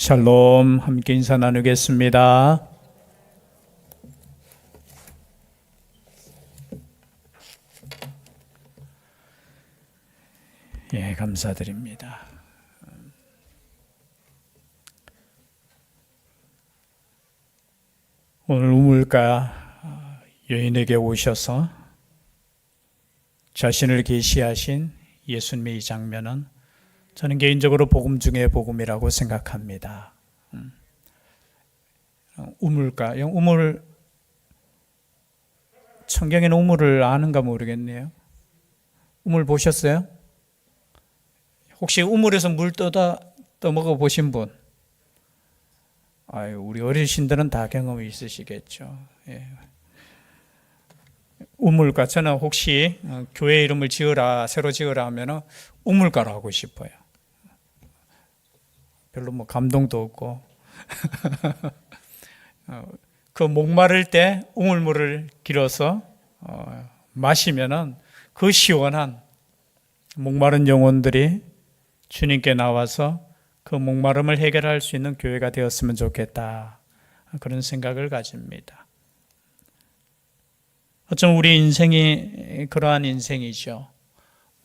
샬롬, 함께 인사 나누겠습니다. 예, 감사드립니다. 오늘 우물가 여인에게 오셔서 자신을 계시하신 예수님의 이 장면은 저는 개인적으로 복음 중에 복음이라고 생각합니다. 우물가, 우물, 성경에는 우물을 아는가 모르겠네요. 우물 보셨어요? 혹시 우물에서 물 떠먹어 보신 분? 아유, 우리 어르신들은 다 경험이 있으시겠죠. 예. 우물가, 저는 혹시 교회 이름을 새로 지으라 하면 우물가로 하고 싶어요. 별로 감동도 없고. 그 목마를 때 우물물을 길어서 마시면은 그 시원한 목마른 영혼들이 주님께 나와서 그 목마름을 해결할 수 있는 교회가 되었으면 좋겠다. 그런 생각을 가집니다. 어쩌면 우리 인생이 그러한 인생이죠.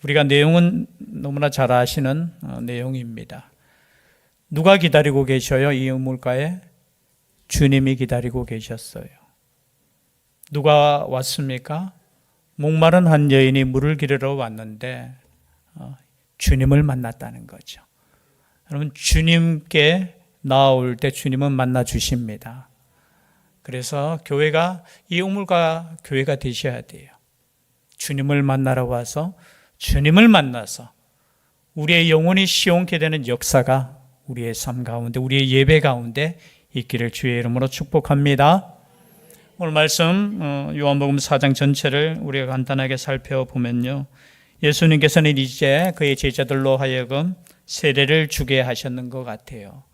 우리가 내용은 너무나 잘 아시는 내용입니다. 누가 기다리고 계셔요? 이 우물가에 주님이 기다리고 계셨어요. 누가 왔습니까? 목마른 한 여인이 물을 기르러 왔는데 주님을 만났다는 거죠. 여러분, 주님께 나아올 때 주님은 만나 주십니다. 그래서 교회가 이 우물가 교회가 되셔야 돼요. 주님을 만나러 와서 주님을 만나서 우리의 영혼이 시원케 되는 역사가 우리의 삶 가운데, 우리의 예배 가운데 있기를 주의 이름으로 축복합니다. 오늘 말씀 요한복음 4장 전체를 우리가 간단하게 살펴보면요, 예수님께서는 이제 그의 제자들로 하여금 세례를 주게 하셨는 것 같아요.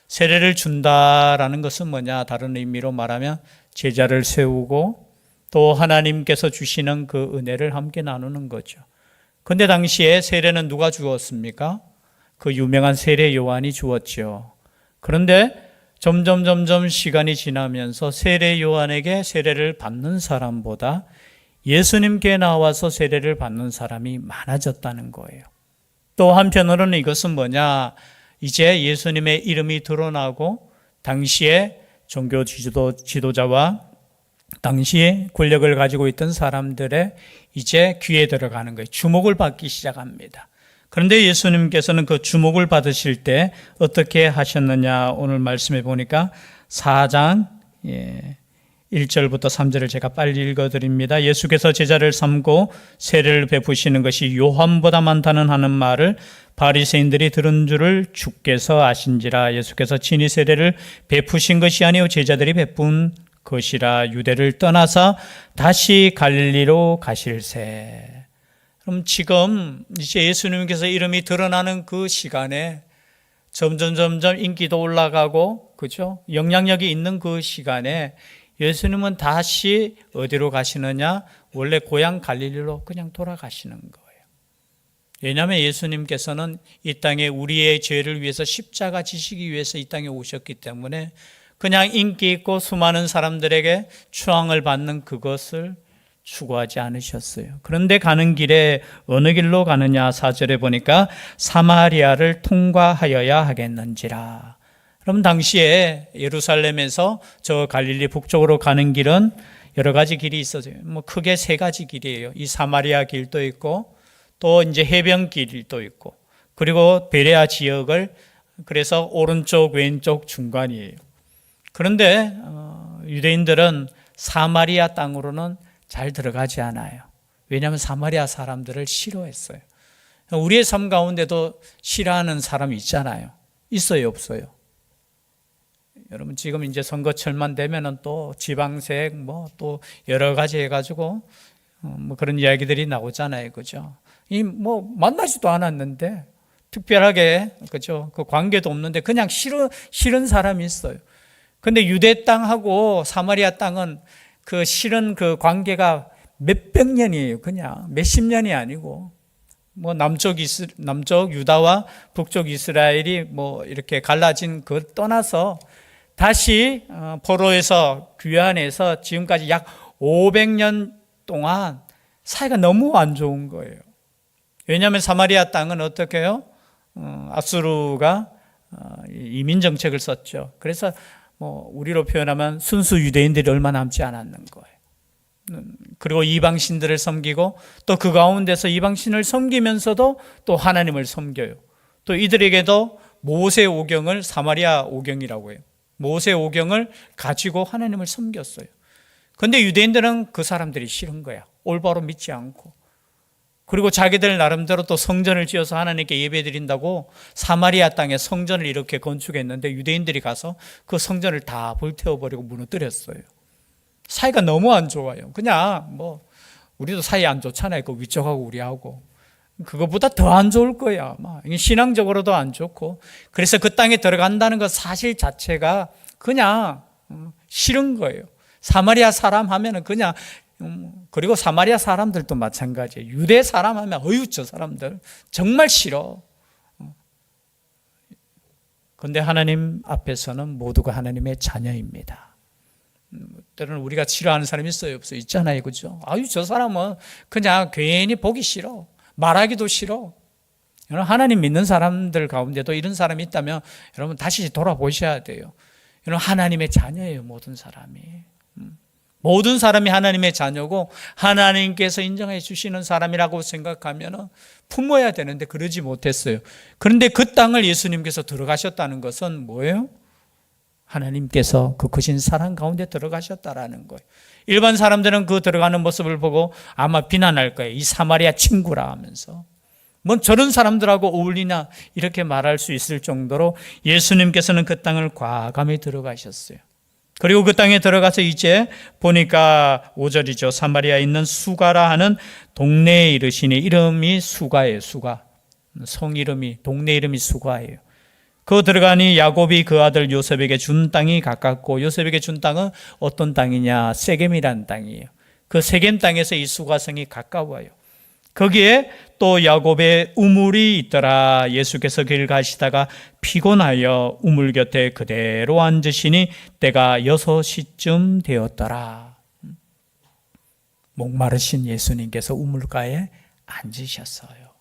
세례를 준다라는 것은 뭐냐? 다른 의미로 말하면 제자를 세우고 또 하나님께서 주시는 그 은혜를 함께 나누는 거죠. 그런데 당시에 세례는 누가 주었습니까? 그 유명한 세례 요한이 주었죠. 그런데 점점 시간이 지나면서 세례 요한에게 세례를 받는 사람보다 예수님께 나와서 세례를 받는 사람이 많아졌다는 거예요. 또 한편으로는 이것은 뭐냐? 이제 예수님의 이름이 드러나고 당시에 종교 지도자와 당시에 권력을 가지고 있던 사람들의 이제 귀에 들어가는 거예요. 주목을 받기 시작합니다. 그런데 예수님께서는 그 주목을 받으실 때 어떻게 하셨느냐? 오늘 말씀해 보니까 4장 1절부터 3절을 제가 빨리 읽어드립니다. 예수께서 제자를 삼고 세례를 베푸시는 것이 요한보다 많다는 하는 말을 바리새인들이 들은 줄을 주께서 아신지라. 예수께서 친히 세례를 베푸신 것이 아니요 제자들이 베푼 것이라. 유대를 떠나서 다시 갈릴리로 가실새. 그럼 지금 이제 예수님께서 이름이 드러나는 그 시간에 점점 인기도 올라가고, 그죠? 영향력이 있는 그 시간에 예수님은 다시 어디로 가시느냐? 원래 고향 갈릴리로 그냥 돌아가시는 거예요. 왜냐하면 예수님께서는 이 땅에 우리의 죄를 위해서 십자가 지시기 위해서 이 땅에 오셨기 때문에 그냥 인기 있고 수많은 사람들에게 추앙을 받는 그것을 추구하지 않으셨어요. 그런데 가는 길에 어느 길로 가느냐? 4절에 보니까 사마리아를 통과하여야 하겠는지라. 그럼 당시에 예루살렘에서 저 갈릴리 북쪽으로 가는 길은 여러 가지 길이 있어요. 크게 세 가지 길이에요. 이 사마리아 길도 있고 또 이제 해변길도 있고 그리고 베레아 지역을 그래서 오른쪽 왼쪽 중간이에요. 그런데 유대인들은 사마리아 땅으로는 잘 들어가지 않아요. 왜냐하면 사마리아 사람들을 싫어했어요. 우리의 삶 가운데도 싫어하는 사람이 있잖아요. 있어요, 없어요? 여러분, 지금 이제 선거철만 되면은 또 지방색 또 여러 가지 해가지고 그런 이야기들이 나오잖아요, 그죠? 만나지도 않았는데 특별하게, 그죠? 그 관계도 없는데 그냥 싫은 사람이 있어요. 근데 유대 땅하고 사마리아 땅은 그 싫은 그 관계가 몇백 년이에요. 그냥 몇십 년이 아니고 뭐 남쪽 유다와 북쪽 이스라엘이 뭐 이렇게 갈라진 그 떠나서 다시 포로에서 귀환해서 지금까지 약 500년 동안 사이가 너무 안 좋은 거예요. 왜냐하면 사마리아 땅은 어떻게 해요? 아수르가 이민 정책을 썼죠. 그래서 뭐 우리로 표현하면 순수 유대인들이 얼마 남지 않았는 거예요. 그리고 이방신들을 섬기고 또 그 가운데서 이방신을 섬기면서도 또 하나님을 섬겨요. 또 이들에게도 모세 오경을 사마리아 오경이라고 해요. 모세 오경을 가지고 하나님을 섬겼어요. 그런데 유대인들은 그 사람들이 싫은 거야. 올바로 믿지 않고. 그리고 자기들 나름대로 또 성전을 지어서 하나님께 예배드린다고 사마리아 땅에 성전을 이렇게 건축했는데 유대인들이 가서 그 성전을 다 불태워버리고 무너뜨렸어요. 사이가 너무 안 좋아요. 그냥 뭐 우리도 사이 안 좋잖아요. 그 위쪽하고 우리하고. 그것보다 더 안 좋을 거야. 아마. 신앙적으로도 안 좋고. 그래서 그 땅에 들어간다는 것 사실 자체가 그냥 싫은 거예요. 사마리아 사람 하면은 그냥 그리고 사마리아 사람들도 마찬가지예요. 유대 사람 하면 어휴 저 사람들 정말 싫어. 그런데 하나님 앞에서는 모두가 하나님의 자녀입니다. 때로는 우리가 싫어하는 사람이 있어요? 없어요? 있잖아요. 그죠? 아유 저 사람은 그냥 괜히 보기 싫어. 말하기도 싫어. 여러분 하나님 믿는 사람들 가운데도 이런 사람이 있다면 여러분 다시 돌아보셔야 돼요. 여러분 하나님의 자녀예요. 모든 사람이. 모든 사람이 하나님의 자녀고 하나님께서 인정해 주시는 사람이라고 생각하면 품어야 되는데 그러지 못했어요. 그런데 그 땅을 예수님께서 들어가셨다는 것은 뭐예요? 하나님께서 그 크신 사랑 가운데 들어가셨다라는 거예요. 일반 사람들은 그 들어가는 모습을 보고 아마 비난할 거예요. 이 사마리아 친구라 하면서. 뭐 저런 사람들하고 어울리나 이렇게 말할 수 있을 정도로 예수님께서는 그 땅을 과감히 들어가셨어요. 그리고 그 땅에 들어가서 이제 보니까 5절이죠. 사마리아에 있는 수가라 하는 동네에 이르시니 이름이 수가예요. 수가. 성 이름이 동네 이름이 수가예요. 그 들어가니 야곱이 그 아들 요셉에게 준 땅이 가깝고 요셉에게 준 땅은 어떤 땅이냐? 세겜이라는 땅이에요. 그 세겜 땅에서 이 수가성이 가까워요. 거기에 또 야곱의 우물이 있더라. 예수께서 길 가시다가 피곤하여 우물 곁에 그대로 앉으시니 때가 6시쯤 되었더라. 목마르신 예수님께서 우물가에 앉으셨어요.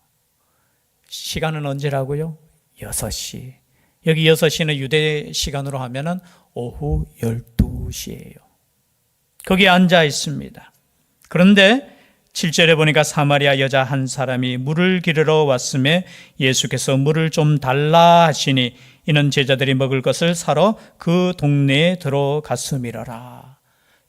시간은 언제라고요? 6시. 여기 6시는 유대 시간으로 하면은 오후 12시예요. 거기에 앉아 있습니다. 그런데 7절에 보니까 사마리아 여자 한 사람이 물을 기르러 왔음에 예수께서 물을 좀 달라 하시니 이는 제자들이 먹을 것을 사러 그 동네에 들어갔음이러라.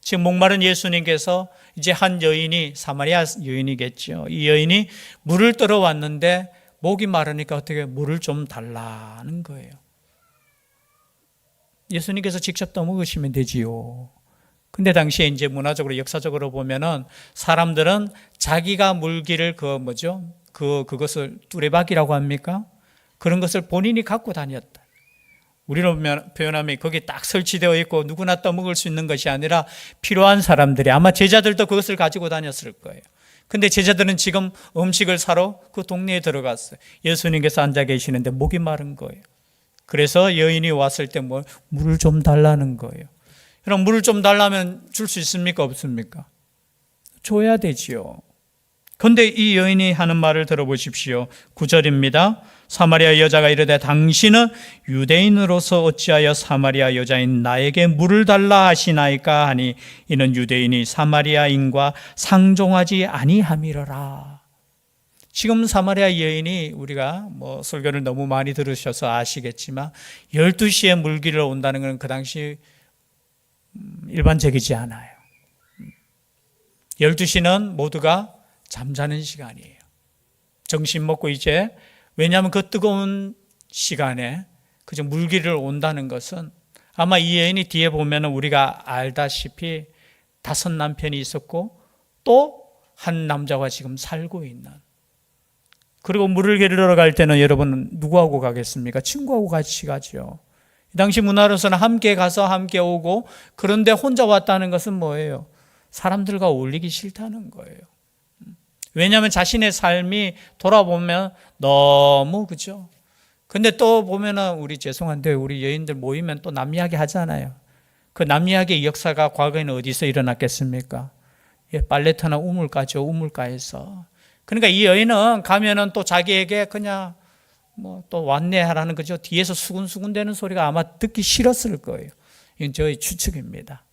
지금 목마른 예수님께서 이제 한 여인이 사마리아 여인이겠죠. 이 여인이 물을 떠러 왔는데 목이 마르니까 어떻게 물을 좀 달라는 거예요. 예수님께서 직접 떠먹으시면 되지요. 근데 당시에 이제 문화적으로 역사적으로 보면은 사람들은 자기가 물기를 그것을 뚜레박이라고 합니까? 그런 것을 본인이 갖고 다녔다. 우리로 표현하면 거기 딱 설치되어 있고 누구나 떠먹을 수 있는 것이 아니라 필요한 사람들이 아마 제자들도 그것을 가지고 다녔을 거예요. 근데 제자들은 지금 음식을 사러 그 동네에 들어갔어요. 예수님께서 앉아 계시는데 목이 마른 거예요. 그래서 여인이 왔을 때 물을 좀 달라는 거예요. 그럼 물을 좀 달라면 줄 수 있습니까? 없습니까? 줘야 되지요. 그런데 이 여인이 하는 말을 들어보십시오. 9절입니다. 사마리아 여자가 이르되 당신은 유대인으로서 어찌하여 사마리아 여자인 나에게 물을 달라 하시나이까 하니 이는 유대인이 사마리아인과 상종하지 아니함이러라. 지금 사마리아 여인이 우리가 설교를 너무 많이 들으셔서 아시겠지만 12시에 물기를 온다는 것은 그 당시 일반적이지 않아요. 12시는 모두가 잠자는 시간이에요. 점심 먹고 이제 왜냐하면 그 뜨거운 시간에 그저 물기를 온다는 것은 아마 이 여인이 뒤에 보면 우리가 알다시피 5 남편이 있었고 또 한 남자와 지금 살고 있는 그리고 물을 기르러 갈 때는 여러분 누구하고 가겠습니까? 친구하고 같이 가죠. 이 당시 문화로서는 함께 가서 함께 오고 그런데 혼자 왔다는 것은 뭐예요? 사람들과 어울리기 싫다는 거예요. 왜냐하면 자신의 삶이 돌아보면 너무, 그죠? 근데 또 보면은 우리 죄송한데 우리 여인들 모이면 또 남 이야기 하잖아요. 그 남 이야기의 역사가 과거에는 어디서 일어났겠습니까? 예, 빨래터나 우물가죠. 우물가에서. 그러니까 이 여인은 가면은 또 자기에게 그냥 뭐 또 왔네 하라는 거죠. 뒤에서 수군수군 대는 소리가 아마 듣기 싫었을 거예요. 이건 저의 추측입니다.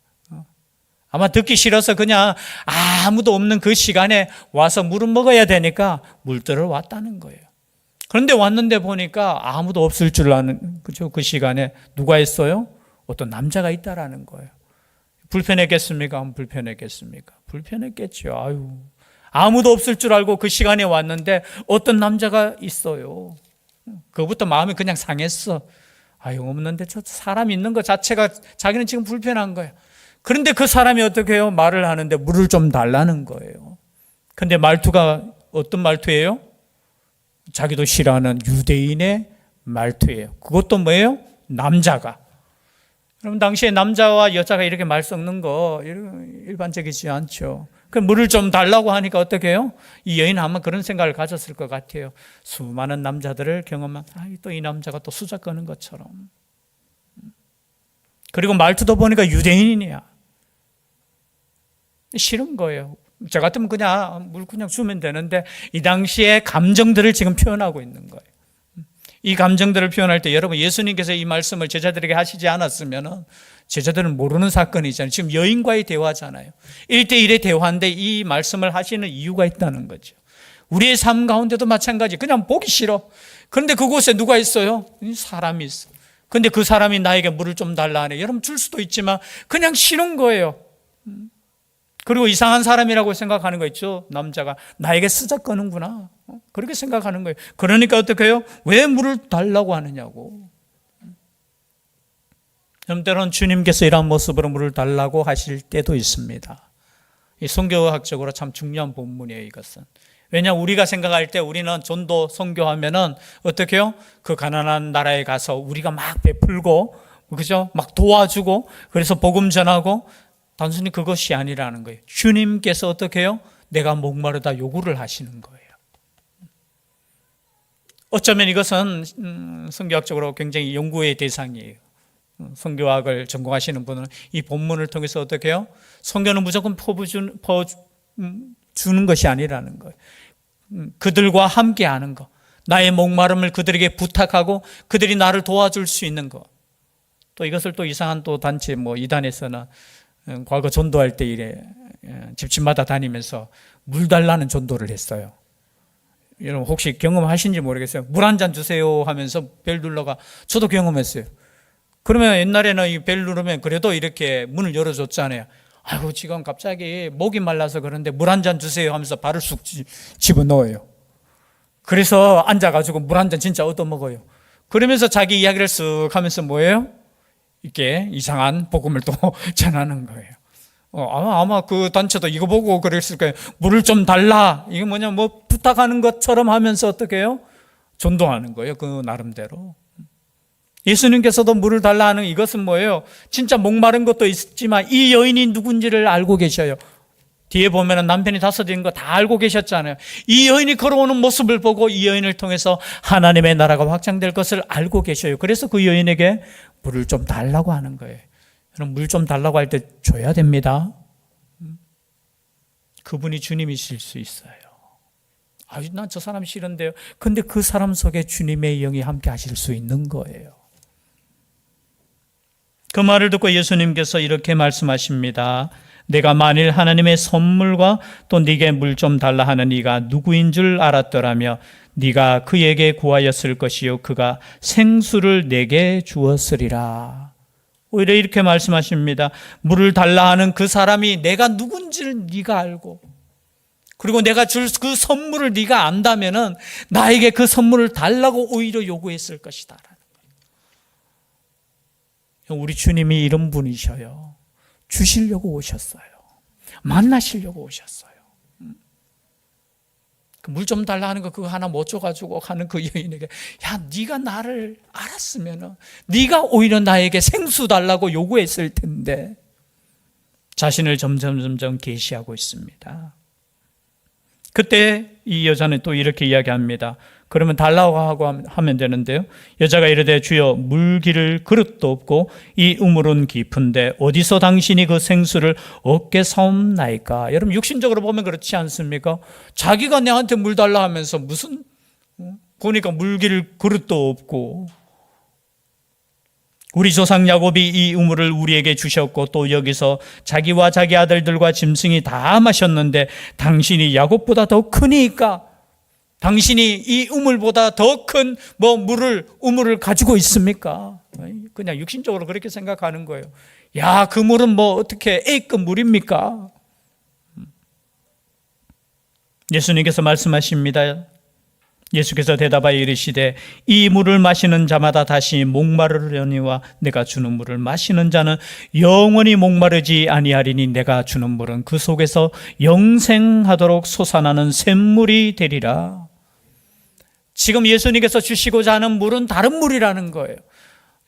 아마 듣기 싫어서 그냥 아무도 없는 그 시간에 와서 물을 먹어야 되니까 물들어 왔다는 거예요. 그런데 왔는데 보니까 아무도 없을 줄 아는, 그죠? 그 시간에 누가 있어요? 어떤 남자가 있다라는 거예요. 불편했겠습니까? 불편했겠습니까? 불편했겠죠. 아유. 아무도 없을 줄 알고 그 시간에 왔는데 어떤 남자가 있어요. 그거부터 마음이 그냥 상했어. 아유, 없는데 저 사람 있는 것 자체가 자기는 지금 불편한 거예요. 그런데 그 사람이 어떻게 해요? 말을 하는데 물을 좀 달라는 거예요. 근데 말투가 어떤 말투예요? 자기도 싫어하는 유대인의 말투예요. 그것도 뭐예요? 남자가. 그럼 당시에 남자와 여자가 이렇게 말 섞는 거 일반적이지 않죠. 그 물을 좀 달라고 하니까 어떻게 해요? 이 여인은 아마 그런 생각을 가졌을 것 같아요. 수많은 남자들을 경험한, 또 이 남자가 또 수작 거는 것처럼. 그리고 말투도 보니까 유대인이야. 싫은 거예요. 저 같으면 그냥 물 그냥 주면 되는데 이 당시의 감정들을 지금 표현하고 있는 거예요. 이 감정들을 표현할 때 여러분 예수님께서 이 말씀을 제자들에게 하시지 않았으면 제자들은 모르는 사건이잖아요. 지금 여인과의 대화잖아요. 1대1의 대화인데 이 말씀을 하시는 이유가 있다는 거죠. 우리의 삶 가운데도 마찬가지. 그냥 보기 싫어. 그런데 그곳에 누가 있어요? 사람이 있어. 그런데 그 사람이 나에게 물을 좀 달라 하네. 여러분 줄 수도 있지만 그냥 싫은 거예요. 그리고 이상한 사람이라고 생각하는 거 있죠. 남자가 나에게 쓰작거는구나. 그렇게 생각하는 거예요. 그러니까 어떻게 해요? 왜 물을 달라고 하느냐고. 때로는 주님께서 이런 모습으로 물을 달라고 하실 때도 있습니다. 이 선교학적으로 참 중요한 본문이에요, 이것은. 왜냐 우리가 생각할 때 우리는 전도 선교하면은 어떻게 해요? 그 가난한 나라에 가서 우리가 막 베풀고, 그죠? 막 도와주고, 그래서 복음 전하고, 단순히 그것이 아니라는 거예요. 주님께서 어떻게 해요? 내가 목마르다 요구를 하시는 거예요. 어쩌면 이것은 선교학적으로 굉장히 연구의 대상이에요. 선교학을 전공하시는 분은 이 본문을 통해서 어떻게 해요? 선교는 무조건 퍼주는 것이 아니라는 거예요. 그들과 함께 하는 것. 나의 목마름을 그들에게 부탁하고 그들이 나를 도와줄 수 있는 것. 또 이것을 또 이상한 또 단체 이단에서는 과거 전도할 때 이래 집집마다 다니면서 물 달라는 전도를 했어요. 여러분 혹시 경험하신지 모르겠어요. 물 한 잔 주세요 하면서 벨 눌러가 저도 경험했어요. 그러면 옛날에는 이 벨 누르면 그래도 이렇게 문을 열어줬잖아요. 아이고 지금 갑자기 목이 말라서 그런데 물 한 잔 주세요 하면서 발을 쑥 집어넣어요. 그래서 앉아가지고 물 한 잔 진짜 얻어먹어요. 그러면서 자기 이야기를 쓱 하면서 뭐예요? 이렇게 이상한 복음을 또 전하는 거예요. 아마 그 단체도 이거 보고 그랬을 거예요. 물을 좀 달라. 이게 뭐냐, 부탁하는 것처럼 하면서 어떻게 해요? 전도하는 거예요. 그 나름대로. 예수님께서도 물을 달라 하는 이것은 뭐예요? 진짜 목마른 것도 있지만 이 여인이 누군지를 알고 계셔요. 뒤에 보면 남편이 다섯인 거 다 알고 계셨잖아요. 이 여인이 걸어오는 모습을 보고 이 여인을 통해서 하나님의 나라가 확장될 것을 알고 계셔요. 그래서 그 여인에게 물을 좀 달라고 하는 거예요. 여러분 물 좀 달라고 할 때 줘야 됩니다. 그분이 주님이실 수 있어요. 난 저 사람 싫은데요. 근데 그 사람 속에 주님의 영이 함께 하실 수 있는 거예요. 그 말을 듣고 예수님께서 이렇게 말씀하십니다. 내가 만일 하나님의 선물과 또 네게 물 좀 달라 하는 이가 누구인 줄 알았더라며 네가 그에게 구하였을 것이요 그가 생수를 내게 주었으리라. 오히려 이렇게 말씀하십니다. 물을 달라 하는 그 사람이 내가 누군지를 네가 알고 그리고 내가 줄 그 선물을 네가 안다면은 나에게 그 선물을 달라고 오히려 요구했을 것이다. 우리 주님이 이런 분이셔요. 주시려고 오셨어요. 만나시려고 오셨어요. 물 좀 달라 하는 거 그거 하나 못 줘가지고 하는 그 여인에게 네가 나를 알았으면 네가 오히려 나에게 생수 달라고 요구했을 텐데 자신을 점점 계시하고 있습니다. 그때 이 여자는 또 이렇게 이야기합니다. 그러면 달라고 하고 하면 되는데요. 여자가 이르되 주여 물기를 그릇도 없고 이 우물은 깊은데 어디서 당신이 그 생수를 얻게 사옵나이까. 여러분 육신적으로 보면 그렇지 않습니까? 자기가 내한테 물 달라 하면서 무슨 보니까 물기를 그릇도 없고, 우리 조상 야곱이 이 우물을 우리에게 주셨고 또 여기서 자기와 자기 아들들과 짐승이 다 마셨는데 당신이 야곱보다 더 크니까 당신이 이 우물보다 더 큰 우물을 가지고 있습니까? 그냥 육신적으로 그렇게 생각하는 거예요. 야, 그 물은 어떻게 A급 물입니까? 예수님께서 말씀하십니다. 예수께서 대답하여 이르시되 이 물을 마시는 자마다 다시 목마르려니와 내가 주는 물을 마시는 자는 영원히 목마르지 아니하리니 내가 주는 물은 그 속에서 영생하도록 솟아나는 샘물이 되리라. 지금 예수님께서 주시고자 하는 물은 다른 물이라는 거예요.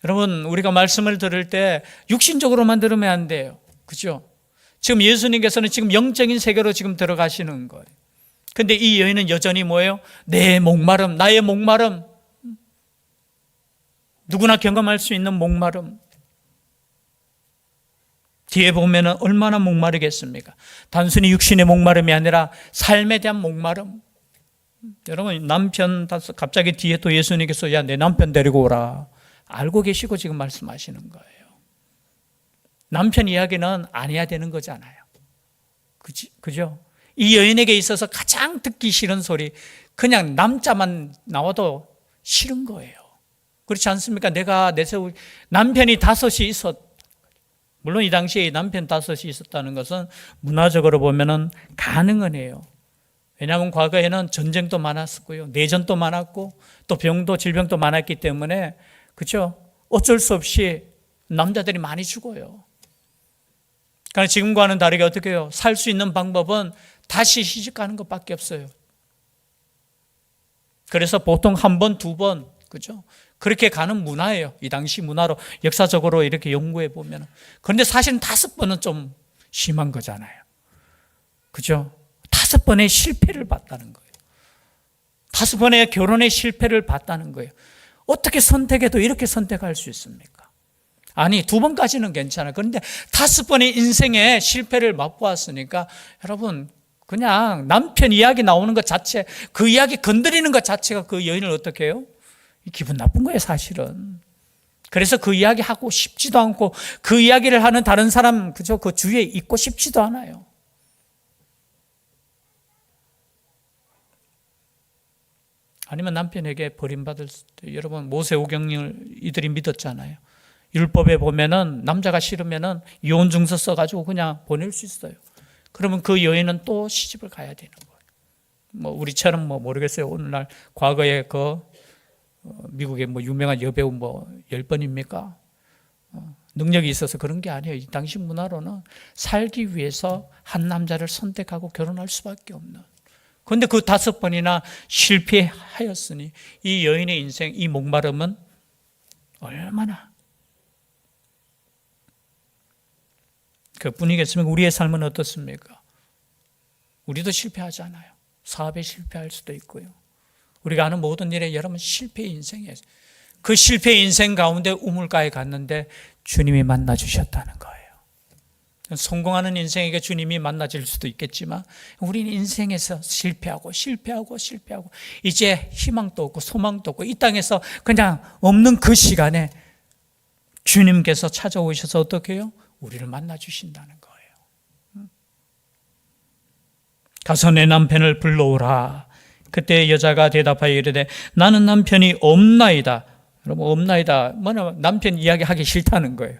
여러분, 우리가 말씀을 들을 때 육신적으로만 들으면 안 돼요. 그죠? 지금 예수님께서는 지금 영적인 세계로 지금 들어가시는 거예요. 근데 이 여인은 여전히 뭐예요? 내 목마름, 나의 목마름. 누구나 경험할 수 있는 목마름. 뒤에 보면은 얼마나 목마르겠습니까? 단순히 육신의 목마름이 아니라 삶에 대한 목마름. 여러분, 남편 갑자기 뒤에 또 예수님께서 야, 내 남편 데리고 오라. 알고 계시고 지금 말씀하시는 거예요. 남편 이야기는 안 해야 되는 거잖아요. 그죠? 이 여인에게 있어서 가장 듣기 싫은 소리, 그냥 남자만 나와도 싫은 거예요. 그렇지 않습니까? 남편이 5이 있었, 물론 이 당시에 남편 5이 있었다는 것은 문화적으로 보면은 가능은 해요. 왜냐하면 과거에는 전쟁도 많았었고요, 내전도 많았고, 또 병도, 질병도 많았기 때문에, 그렇죠? 어쩔 수 없이 남자들이 많이 죽어요. 그러니까 지금과는 다르게 어떻게 해요? 살 수 있는 방법은 다시 시집가는 것밖에 없어요. 그래서 보통 1번, 2번, 그죠? 그렇게 가는 문화예요. 이 당시 문화로 역사적으로 이렇게 연구해 보면. 그런데 사실은 5번은 좀 심한 거잖아요. 그죠? 5번의 실패를 봤다는 거예요. 5번의 결혼의 실패를 봤다는 거예요. 어떻게 선택해도 이렇게 선택할 수 있습니까? 아니, 2번까지는 괜찮아요. 그런데 5번의 인생의 실패를 맛보았으니까 여러분, 그냥 남편 이야기 나오는 것 자체, 그 이야기 건드리는 것 자체가 그 여인을 어떻게 해요? 기분 나쁜 거예요, 사실은. 그래서 그 이야기 하고 싶지도 않고 그 이야기를 하는 다른 사람, 그죠? 그 주위에 있고 싶지도 않아요. 아니면 남편에게 버림받을 수도. 여러분, 모세오경을 이들이 믿었잖아요. 율법에 보면은 남자가 싫으면은 이혼 증서 써가지고 그냥 보낼 수 있어요. 그러면 그 여인은 또 시집을 가야 되는 거예요. 우리처럼 모르겠어요. 오늘날 과거에 미국의 유명한 여배우 10번입니까? 능력이 있어서 그런 게 아니에요. 이 당시 문화로는 살기 위해서 한 남자를 선택하고 결혼할 수밖에 없는. 그런데 그 5번이나 실패하였으니 이 여인의 인생, 이 목마름은 얼마나 그뿐이겠습니까? 우리의 삶은 어떻습니까? 우리도 실패하잖아요. 사업에 실패할 수도 있고요. 우리가 하는 모든 일에 여러분 실패의 인생이에요. 그 실패의 인생 가운데 우물가에 갔는데 주님이 만나주셨다는 거예요. 성공하는 인생에게 주님이 만나질 수도 있겠지만 우리는 인생에서 실패하고 이제 희망도 없고 소망도 없고 이 땅에서 그냥 없는 그 시간에 주님께서 찾아오셔서 어떻게 해요? 우리를 만나주신다는 거예요. 가서 내 남편을 불러오라. 그때 여자가 대답하여 이르되 나는 남편이 없나이다. 여러분, 없나이다. 남편 이야기하기 싫다는 거예요.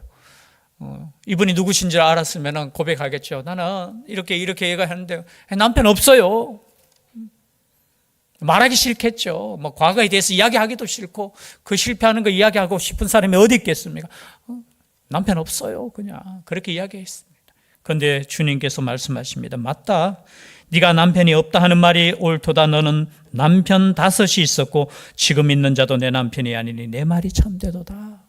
이분이 누구신지 알았으면 고백하겠죠. 나는 이렇게 얘기하는데 남편 없어요. 말하기 싫겠죠. 과거에 대해서 이야기하기도 싫고 그 실패하는 거 이야기하고 싶은 사람이 어디 있겠습니까? 남편 없어요. 그냥 그렇게 이야기했습니다. 그런데 주님께서 말씀하십니다. 맞다. 네가 남편이 없다 하는 말이 옳도다. 너는 남편 5이 있었고 지금 있는 자도 내 남편이 아니니 내 말이 참되도다.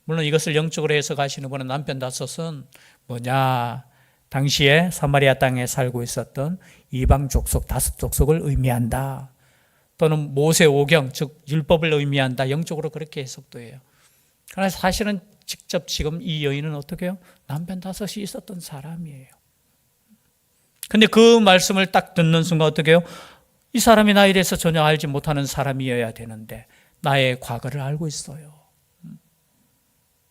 물론 이것을 영적으로 해석하시는 분은 남편 5은 뭐냐, 당시에 사마리아 땅에 살고 있었던 이방 족속 5족속을 의미한다. 또는 모세 오경, 즉 율법을 의미한다. 영적으로 그렇게 해석도 해요. 그러나 사실은 직접 지금 이 여인은 어떻게 해요? 남편 5이 있었던 사람이에요. 근데 그 말씀을 딱 듣는 순간 어떻게 해요? 이 사람이 나에 대해서 전혀 알지 못하는 사람이어야 되는데 나의 과거를 알고 있어요.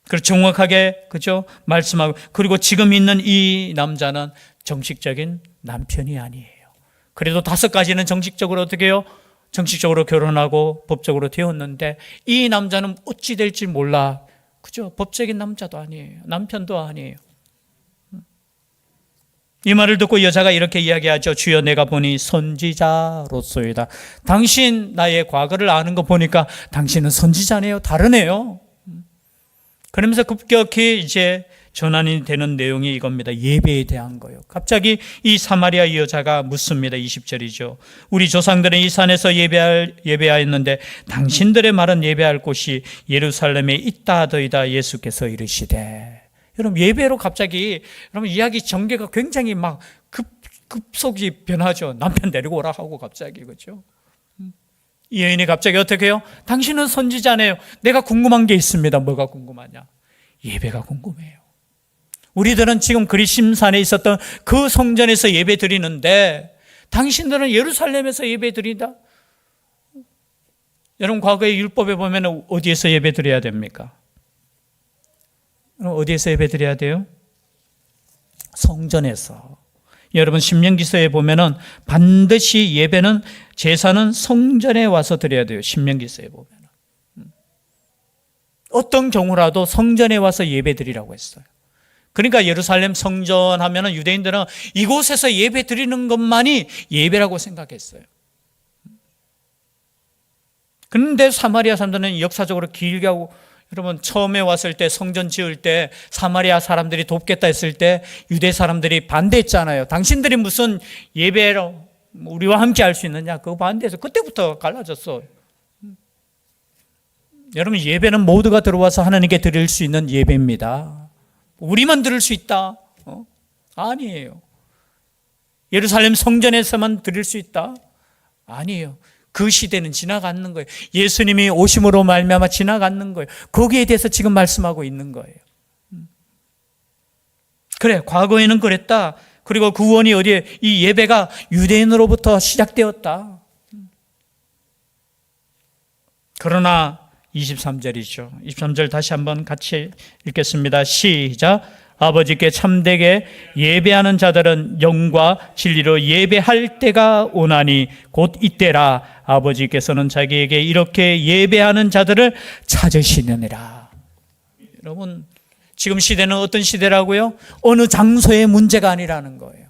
그리고 정확하게 그죠? 말씀하고, 그리고 지금 있는 이 남자는 정식적인 남편이 아니에요. 그래도 5가지는 정식적으로 어떻게 해요? 정식적으로 결혼하고 법적으로 되었는데 이 남자는 어찌 될지 몰라. 그죠? 법적인 남자도 아니에요. 남편도 아니에요. 이 말을 듣고 여자가 이렇게 이야기하죠. 주여, 내가 보니 선지자로소이다. 당신 나의 과거를 아는 거 보니까 당신은 선지자네요. 다르네요. 그러면서 급격히 이제 전환이 되는 내용이 이겁니다. 예배에 대한 거예요. 갑자기 이 사마리아 여자가 묻습니다. 20절이죠. 우리 조상들은 이 산에서 예배하였는데 당신들의 말은 예배할 곳이 예루살렘에 있다 하더이다. 예수께서 이르시되. 여러분, 예배로 갑자기 여러분 이야기 전개가 굉장히 막 급속히 변하죠. 남편 데리고 오라 하고 갑자기, 그렇죠? 이 여인이 갑자기 어떻게 해요? 당신은 선지자네요. 내가 궁금한 게 있습니다. 뭐가 궁금하냐? 예배가 궁금해요. 우리들은 지금 그리심산에 있었던 그 성전에서 예배 드리는데 당신들은 예루살렘에서 예배 드린다? 여러분, 과거의 율법에 보면 어디에서 예배 드려야 됩니까? 어디에서 예배 드려야 돼요? 성전에서. 여러분, 신명기서에 보면은 반드시 예배는, 제사는 성전에 와서 드려야 돼요. 신명기서에 보면은. 어떤 경우라도 성전에 와서 예배 드리라고 했어요. 그러니까 예루살렘 성전 하면은 유대인들은 이곳에서 예배 드리는 것만이 예배라고 생각했어요. 그런데 사마리아 사람들은 역사적으로 길게 하고, 여러분, 처음에 왔을 때 성전 지을 때 사마리아 사람들이 돕겠다 했을 때 유대 사람들이 반대했잖아요. 당신들이 무슨 예배로 우리와 함께 할 수 있느냐, 그거 반대해서 그때부터 갈라졌어. 여러분, 예배는 모두가 들어와서 하나님께 드릴 수 있는 예배입니다. 우리만 들을 수 있다? 아니에요. 예루살렘 성전에서만 드릴 수 있다? 아니에요. 그 시대는 지나갔는 거예요. 예수님이 오심으로 말미암아 지나갔는 거예요. 거기에 대해서 지금 말씀하고 있는 거예요. 그래, 과거에는 그랬다. 그리고 구원이 어디에? 이 예배가 유대인으로부터 시작되었다. 그러나 23절이죠. 23절 다시 한번 같이 읽겠습니다. 시작. 아버지께 참되게 예배하는 자들은 영과 진리로 예배할 때가 오나니 곧 이때라. 아버지께서는 자기에게 이렇게 예배하는 자들을 찾으시느니라. 여러분, 지금 시대는 어떤 시대라고요? 어느 장소의 문제가 아니라는 거예요.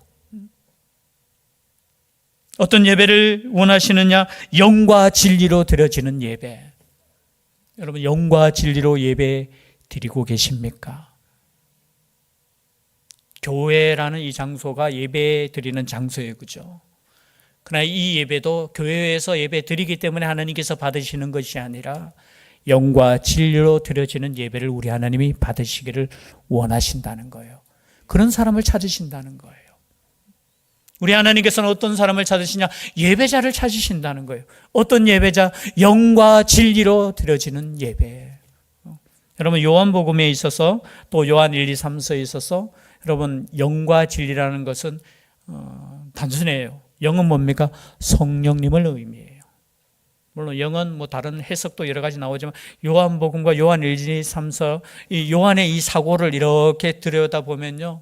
어떤 예배를 원하시느냐? 영과 진리로 드려지는 예배. 여러분, 영과 진리로 예배 드리고 계십니까? 교회라는 이 장소가 예배 드리는 장소예요, 그죠? 그러나 이 예배도 교회에서 예배 드리기 때문에 하나님께서 받으시는 것이 아니라 영과 진리로 드려지는 예배를 우리 하나님이 받으시기를 원하신다는 거예요. 그런 사람을 찾으신다는 거예요. 우리 하나님께서는 어떤 사람을 찾으시냐? 예배자를 찾으신다는 거예요. 어떤 예배자? 영과 진리로 드려지는 예배. 여러분, 요한복음에 있어서 또 요한 1, 2, 3서에 있어서 여러분, 영과 진리라는 것은 단순해요. 영은 뭡니까? 성령님을 의미해요. 물론 영은 뭐 다른 해석도 여러 가지 나오지만 요한복음과 요한 1, 2, 3서 이 요한의 이 사고를 이렇게 들여다보면요,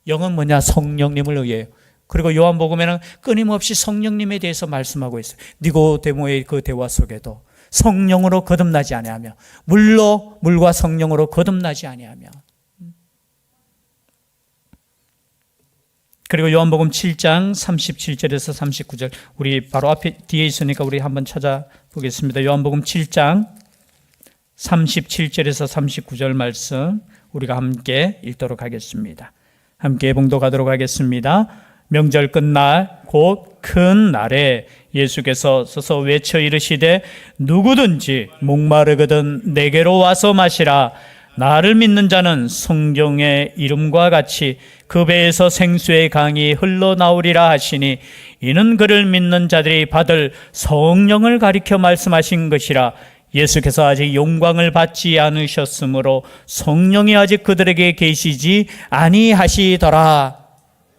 영은 뭐냐? 성령님을 의미해요. 그리고 요한복음에는 끊임없이 성령님에 대해서 말씀하고 있어요. 니고데모의 그 대화 속에도 성령으로 거듭나지 아니하며, 물과 성령으로 거듭나지 아니하며. 그리고 요한복음 7장 37절에서 39절, 우리 바로 앞에 뒤에 있으니까 우리 한번 찾아보겠습니다. 요한복음 7장 37절에서 39절 말씀 우리가 함께 읽도록 하겠습니다. 함께 봉독하도록 하겠습니다. 명절 끝날 곧 큰 날에 예수께서 서서 외쳐 이르시되 누구든지 목마르거든 내게로 와서 마시라. 나를 믿는 자는 성경의 이름과 같이 그 배에서 생수의 강이 흘러나오리라 하시니 이는 그를 믿는 자들이 받을 성령을 가리켜 말씀하신 것이라. 예수께서 아직 영광을 받지 않으셨으므로 성령이 아직 그들에게 계시지 아니하시더라.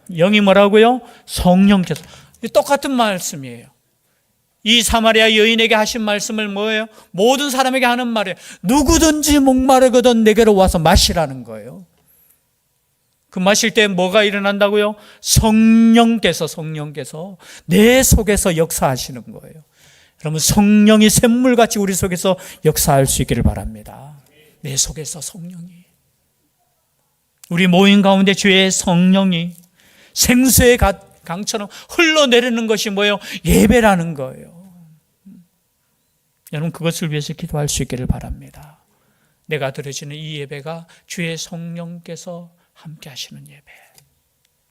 영이 뭐라고요? 성령께서. 똑같은 말씀이에요. 이 사마리아 여인에게 하신 말씀을 뭐예요? 모든 사람에게 하는 말이에요. 누구든지 목마르거든 내게로 와서 마시라는 거예요. 그 마실 때 뭐가 일어난다고요? 성령께서 내 속에서 역사하시는 거예요. 여러분, 성령이 샘물같이 우리 속에서 역사할 수 있기를 바랍니다. 내 속에서 성령이, 우리 모임 가운데 주의 성령이 생수의 강처럼 흘러내리는 것이 뭐예요? 예배라는 거예요. 여러분, 그것을 위해서 기도할 수 있기를 바랍니다. 내가 드려지는 이 예배가 주의 성령께서 함께 하시는 예배,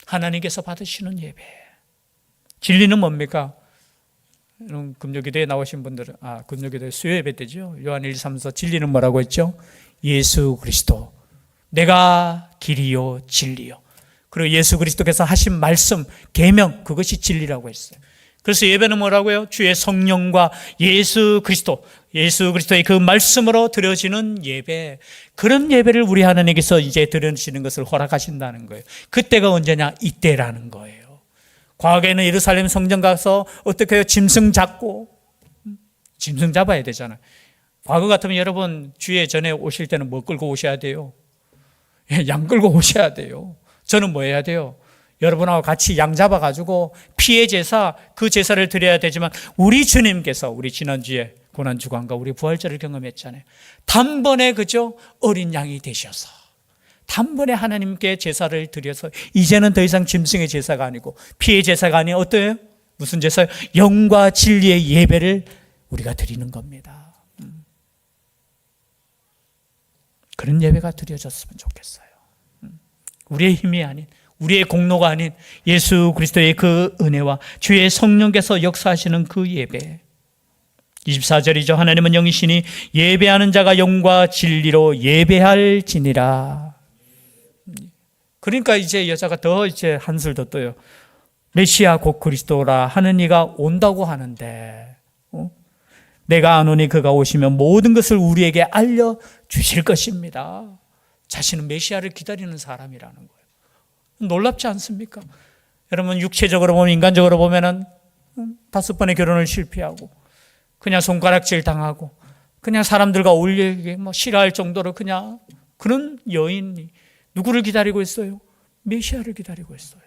하나님께서 받으시는 예배. 진리는 뭡니까? 금요기도에 나오신 분들은 금요기도에 수요 예배 때죠. 요한 1, 3서 진리는 뭐라고 했죠? 예수 그리스도, 내가 길이요 진리요. 그리고 예수 그리스도께서 하신 말씀, 계명, 그것이 진리라고 했어요. 그래서 예배는 뭐라고요? 주의 성령과 예수 그리스도의 그 말씀으로 드려지는 예배, 그런 예배를 우리 하나님께서 이제 드려지는 것을 허락하신다는 거예요. 그때가 언제냐? 이때라는 거예요. 과거에는 예루살렘 성전 가서 어떻게 해요? 짐승 잡고, 짐승 잡아야 되잖아요. 과거 같으면 여러분 주에 전에 오실 때는 뭐 끌고 오셔야 돼요? 양 끌고 오셔야 돼요. 저는 뭐 해야 돼요? 여러분하고 같이 양 잡아가지고 피해 제사, 그 제사를 드려야 되지만 우리 주님께서, 우리 지난주에 고난주간과 우리 부활절을 경험했잖아요. 단번에 그죠? 어린 양이 되셔서 단번에 하나님께 제사를 드려서 이제는 더 이상 짐승의 제사가 아니고 피해 제사가 아닌 어때요? 무슨 제사요? 영과 진리의 예배를 우리가 드리는 겁니다. 그런 예배가 드려졌으면 좋겠어요. 우리의 힘이 아닌, 우리의 공로가 아닌 예수 그리스도의 그 은혜와 주의 성령께서 역사하시는 그 예배. 24절이죠. 하나님은 영이시니 예배하는 자가 영과 진리로 예배할지니라. 그러니까 이제 여자가 더 이제 한술 더 떠요. 메시아 곧 그리스도라 하는 이가 온다고 하는데, 내가 아노니 그가 오시면 모든 것을 우리에게 알려주실 것입니다. 자신은 메시아를 기다리는 사람이라는 거예요. 놀랍지 않습니까? 여러분, 육체적으로 보면, 인간적으로 보면은 5번의 결혼을 실패하고 그냥 손가락질 당하고 그냥 사람들과 어울리기 싫어할 정도로 그냥 그런 여인이 누구를 기다리고 있어요? 메시아를 기다리고 있어요.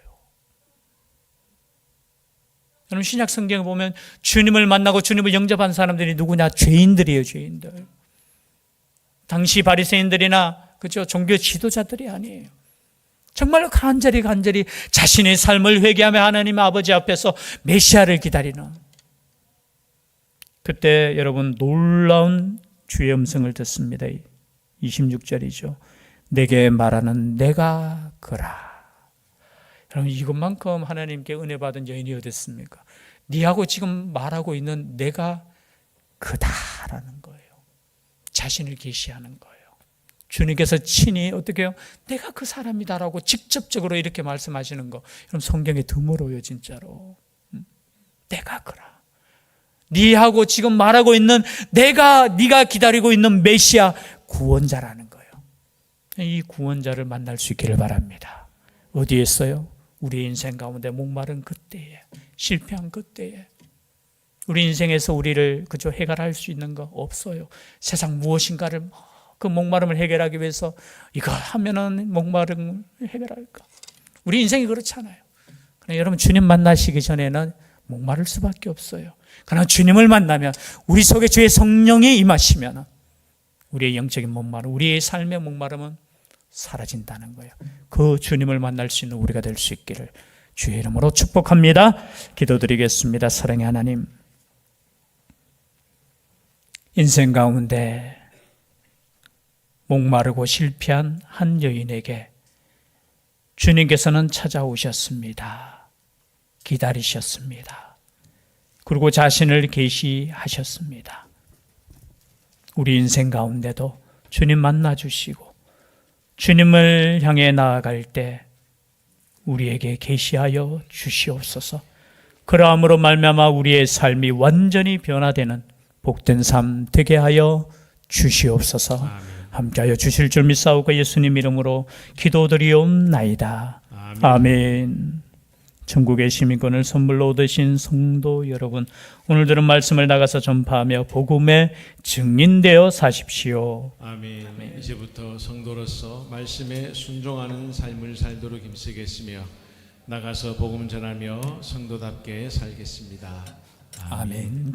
여러분, 신약 성경에 보면 주님을 만나고 주님을 영접한 사람들이 누구냐? 죄인들이에요, 죄인들. 당시 바리새인들이나 그죠? 종교 지도자들이 아니에요. 정말로 간절히 자신의 삶을 회개하며 하나님 아버지 앞에서 메시아를 기다리는, 그때 여러분 놀라운 주의 음성을 듣습니다. 26절이죠. 내게 말하는 내가 그라. 여러분, 이것만큼 하나님께 은혜 받은 여인이 어디 있습니까? 네하고 지금 말하고 있는 내가 그다라는 거예요. 자신을 계시하는 거예요. 주님께서 친히 어떻게 해요? 내가 그 사람이다라고 직접적으로 이렇게 말씀하시는 거, 그럼 성경에 드물어요, 진짜로. 내가 그라. 네하고 지금 말하고 있는 네가 기다리고 있는 메시아 구원자라는 거예요. 이 구원자를 만날 수 있기를 바랍니다. 어디에 있어요? 우리 인생 가운데 목마른 그때에, 실패한 그때에. 우리 인생에서 우리를 그저 해결할 수 있는 거 없어요. 세상 무엇인가를, 그 목마름을 해결하기 위해서 이거 하면은 목마름을 해결할까? 우리 인생이 그렇잖아요. 그러나 여러분, 주님 만나시기 전에는 목마를 수밖에 없어요. 그러나 주님을 만나면, 우리 속에 주의 성령이 임하시면 우리의 영적인 목마름, 우리의 삶의 목마름은 사라진다는 거예요. 그 주님을 만날 수 있는 우리가 될 수 있기를 주의 이름으로 축복합니다. 기도드리겠습니다. 사랑의 하나님, 인생 가운데 목마르고 실패한 한 여인에게 주님께서는 찾아오셨습니다. 기다리셨습니다. 그리고 자신을 계시하셨습니다. 우리 인생 가운데도 주님 만나주시고 주님을 향해 나아갈 때 우리에게 계시하여 주시옵소서. 그러함으로 말미암아 우리의 삶이 완전히 변화되는 복된 삶 되게 하여 주시옵소서. 아멘. 함께하여 주실 줄 믿사오고 예수님 이름으로 기도드리옵나이다. 아멘. 아멘. 천국의 시민권을 선물로 얻으신 성도 여러분, 오늘 들은 말씀을 나가서 전파하며 복음의 증인되어 사십시오. 아멘. 이제부터 성도로서 말씀에 순종하는 삶을 살도록 힘쓰겠으며 나가서 복음 전하며 성도답게 살겠습니다. 아멘.